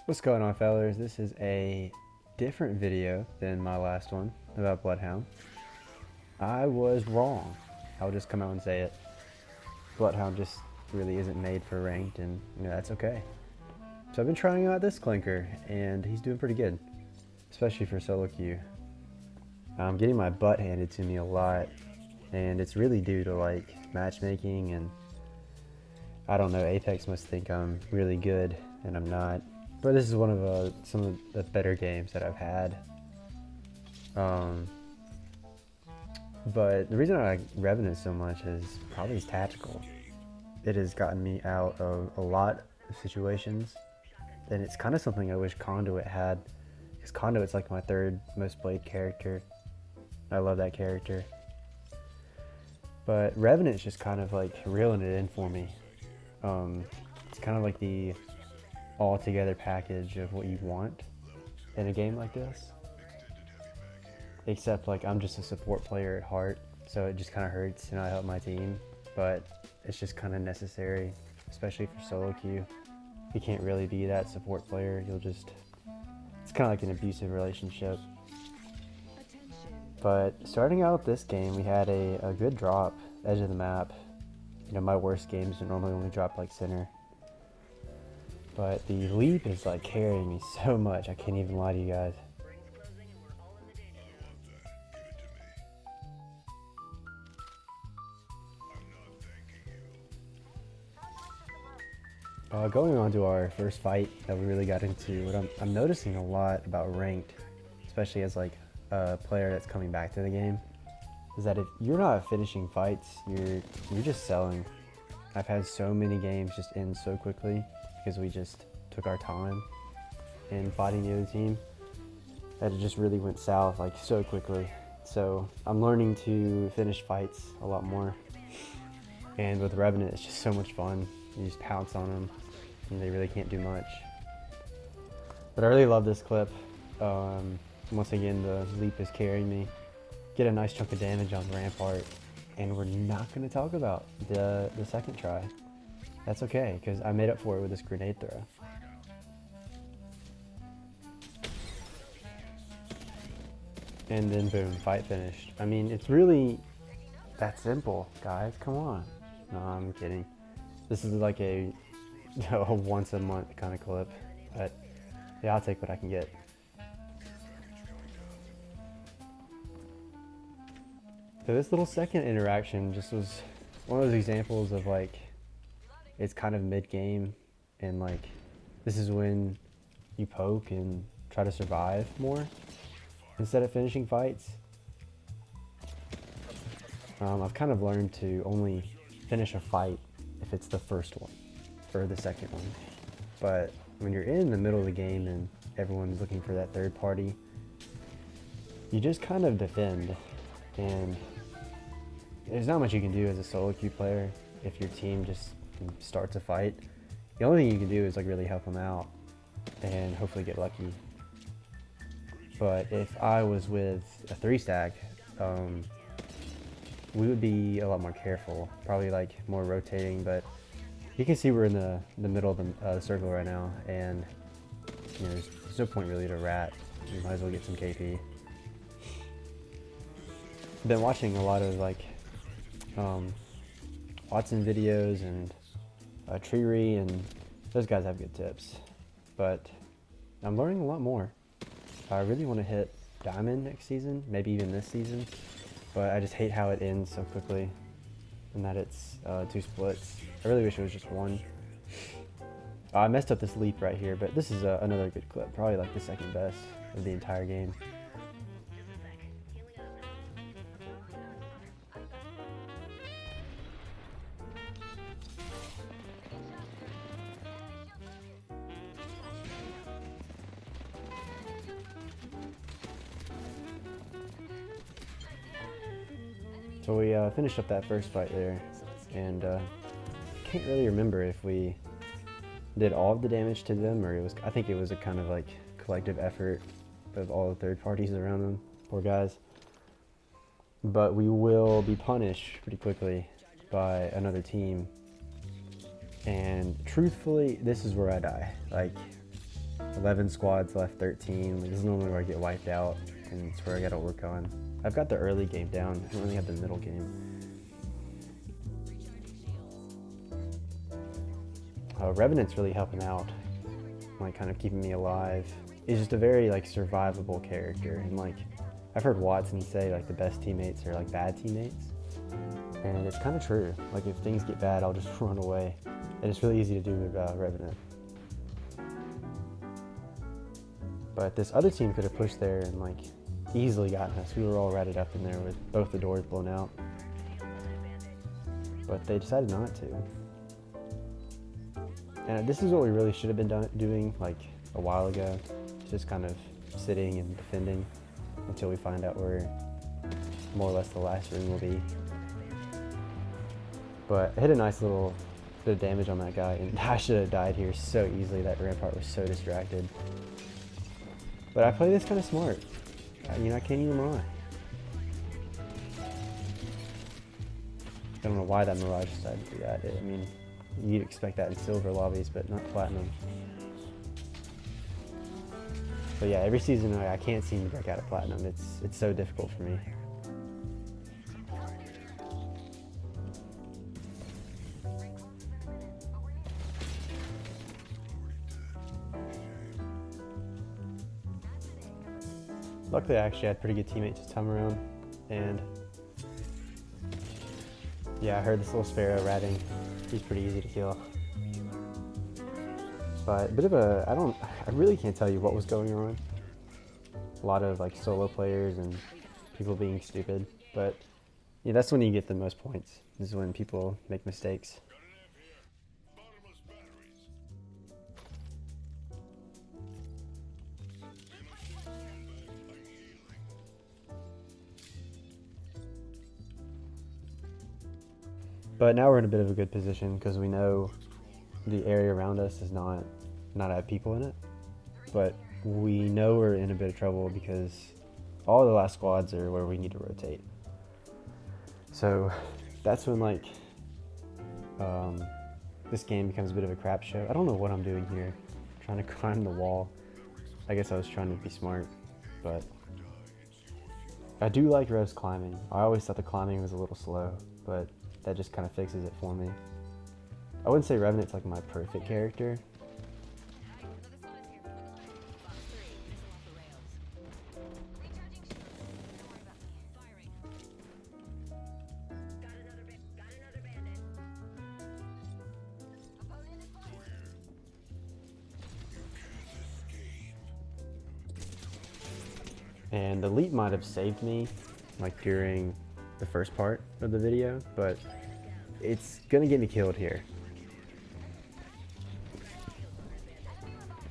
What's going on, fellas? This is a different video than my last one about Bloodhound. I was wrong. I'll just come out and say it. Bloodhound just really isn't made for ranked, and that's okay. So I've been trying out this clinker, and he's doing pretty good, especially for solo queue. I'm getting my butt handed to me a lot, and it's really due to like matchmaking, and I don't know, Apex must think I'm really good, and I'm not. But this is one of some of the better games that I've had. But the reason I like Revenant so much is probably his tactical. It has gotten me out of a lot of situations, and it's kind of something I wish Conduit had, because Conduit's like my third most played character. I love that character. But Revenant's just kind of like reeling it in for me. It's kind of like the all-together package of what you want in a game like this. Except like I'm just a support player at heart, so it just kind of hurts and I help my team, but it's just kind of necessary, especially for solo queue. You can't really be that support player. It's kind of like an abusive relationship. But starting out this game, we had a good drop, edge of the map. My worst games normally only drop like center. But the leap is like carrying me so much, I can't even lie to you guys. Going on to our first fight that we really got into, what I'm noticing a lot about ranked, especially as like a player that's coming back to the game, is that if you're not finishing fights, you're just selling. I've had so many games just end so quickly because we just took our time in fighting the other team that it just really went south like so quickly. So I'm learning to finish fights a lot more, and with Revenant it's just so much fun. You just pounce on them and they really can't do much. But I really love this clip. Once again, the leap is carrying me. Get a nice chunk of damage on Rampart, and we're not going to talk about the second try. That's okay, because I made up for it with this grenade throw. And then boom, fight finished. I mean, it's really that simple, guys. Come on. No, I'm kidding. This is like a once a month kind of clip, but yeah, I'll take what I can get. So this little second interaction just was one of those examples of like, it's kind of mid-game, and like, this is when you poke and try to survive more instead of finishing fights. I've kind of learned to only finish a fight if it's the first one or the second one. But when you're in the middle of the game and everyone's looking for that third party, you just kind of defend, and there's not much you can do as a solo queue player if your team just starts a fight. The only thing you can do is like really help them out and hopefully get lucky. But if I was with a 3-stack, we would be a lot more careful, probably like more rotating. But you can see we're in the middle of the circle right now, and there's no point really to rat. You might as well get some KP. I've been watching a lot of like Watson videos and Treery, and those guys have good tips. But I'm learning a lot more. I really want to hit Diamond next season, maybe even this season, but I just hate how it ends so quickly and that it's 2 splits. I really wish it was just 1. I messed up this leap right here, but this is another good clip, probably like the second best of the entire game. So we finished up that first fight there, and can't really remember if we did all of the damage to them, or I think it was a kind of like collective effort of all the third parties around them, poor guys. But we will be punished pretty quickly by another team, and truthfully, this is where I die. Like, 11 squads left 13. Like, this is normally where I get wiped out, and it's where I gotta work on. I've got the early game down. I don't really have the middle game. Revenant's really helping out, like kind of keeping me alive. He's just a very like survivable character, and like I've heard Watson say like the best teammates are like bad teammates, and it's kind of true. Like if things get bad, I'll just run away, and it's really easy to do with Revenant. But this other team could have pushed there and like easily gotten us. We were all ratted up in there with both the doors blown out, but they decided not to. And this is what we really should have been doing like a while ago, just kind of sitting and defending until we find out where more or less the last room will be. But I hit a nice little bit of damage on that guy, and I should have died here so easily. That rampart was so distracted. But I play this kind of smart. You know, I can't even lie. I don't know why that Mirage decided to do that. I mean, you'd expect that in silver lobbies, but not platinum. But yeah, every season I can't seem to break out of platinum. It's so difficult for me. Luckily, I actually had pretty good teammates this time around, and yeah, I heard this little sparrow ratting. He's pretty easy to kill. But a bit of a, I really can't tell you what was going on. A lot of like solo players and people being stupid, but yeah, that's when you get the most points, is when people make mistakes. But now we're in a bit of a good position because we know the area around us is not have people in it. But we know we're in a bit of trouble because all the last squads are where we need to rotate. So that's when like this game becomes a bit of a crap show. I don't know what I'm doing here. I'm trying to climb the wall. I guess I was trying to be smart, but I do like Rev's climbing. I always thought the climbing was a little slow, but that just kind of fixes it for me. I wouldn't say Revenant's like my perfect character. And the leap might have saved me like during the first part of the video, but it's gonna get me killed here.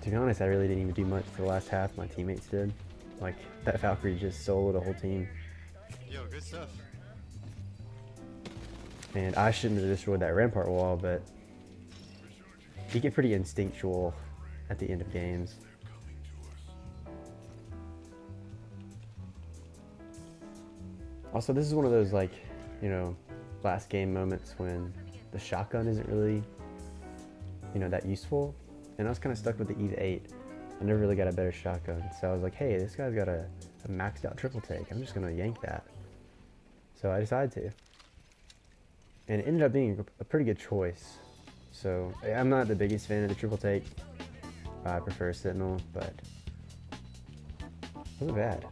To be honest, I really didn't even do much for the last half. My teammates did. Like, that Valkyrie just soloed a whole team. Yo, good stuff. And I shouldn't have destroyed that rampart wall, but you get pretty instinctual at the end of games. Also, this is one of those, like, you know, last game moments when the shotgun isn't really, you know, that useful. And I was kind of stuck with the E8. I never really got a better shotgun. So I was like, hey, this guy's got a maxed out triple take. I'm just going to yank that. So I decided to. And it ended up being a pretty good choice. So I'm not the biggest fan of the triple take. I prefer Sentinel, but it wasn't bad.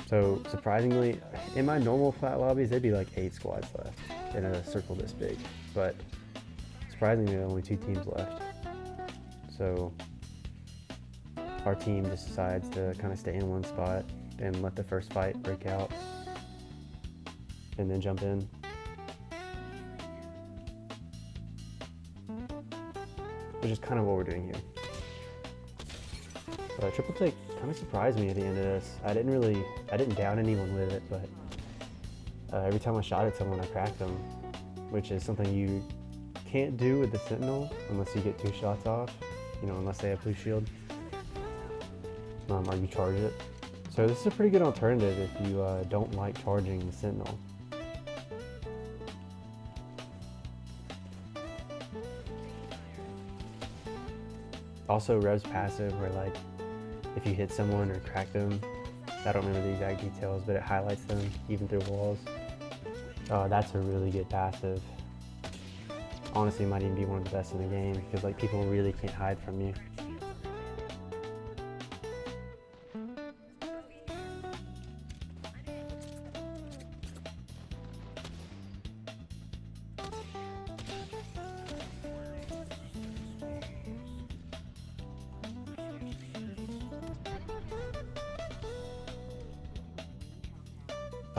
So surprisingly, in my normal flat lobbies, there'd be like 8 squads left in a circle this big. But surprisingly, there are only 2 teams left. So our team just decides to kind of stay in one spot and let the first fight break out and then jump in. Which is kind of what we're doing here. But triple take kind of surprised me at the end of this. I didn't down anyone with it, but every time I shot at someone, I cracked them, which is something you can't do with the Sentinel unless you get 2 shots off, you know, unless they have blue shield, or you charge it. So this is a pretty good alternative if you don't like charging the Sentinel. Also, Rev's passive, where like if you hit someone or crack them, I don't remember the exact details, but it highlights them even through walls. Oh, that's a really good passive. Honestly, it might even be one of the best in the game because like people really can't hide from you.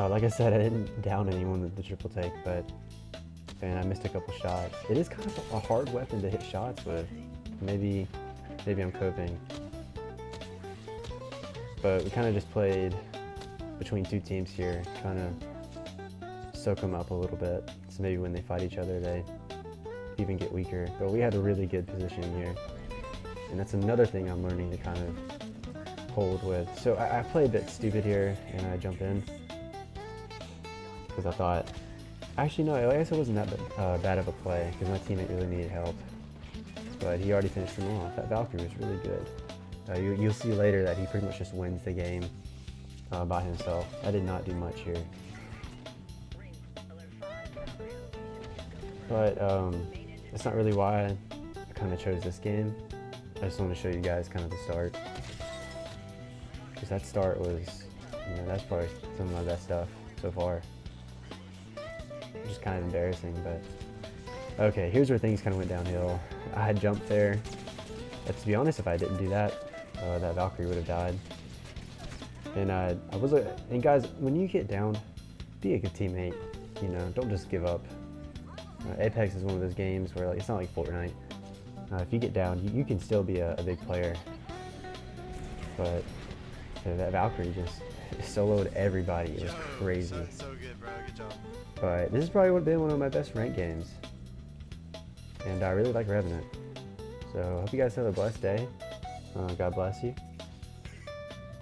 Like I said, I didn't down anyone with the triple take, but and I missed a couple shots. It is kind of a hard weapon to hit shots with. Maybe I'm coping. But we kind of just played between two teams here, trying to soak them up a little bit. So maybe when they fight each other, they even get weaker. But we had a really good positioning here. And that's another thing I'm learning to kind of hold with. So I play a bit stupid here, and I jump in. Because I thought, actually no, I guess it wasn't that bad of a play because my teammate really needed help. But he already finished him off. That Valkyrie was really good. You'll see later that he pretty much just wins the game by himself. I did not do much here. But that's not really why I kind of chose this game. I just want to show you guys kind of the start. Because that start was, that's probably some of my best stuff so far. Just kind of embarrassing, but okay, here's where things kind of went downhill. I had jumped there. To be honest, if I didn't do that, that Valkyrie would have died. And and guys, when you get down, be a good teammate. Don't just give up. Apex is one of those games where it's not like Fortnite. If you get down, you can still be a big player. But that Valkyrie just soloed everybody. It was crazy. So good, bro. Good job. But this has probably been one of my best ranked games. And I really like Revenant. So I hope you guys have a blessed day. God bless you.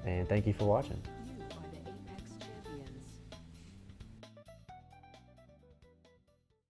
And thank you for watching.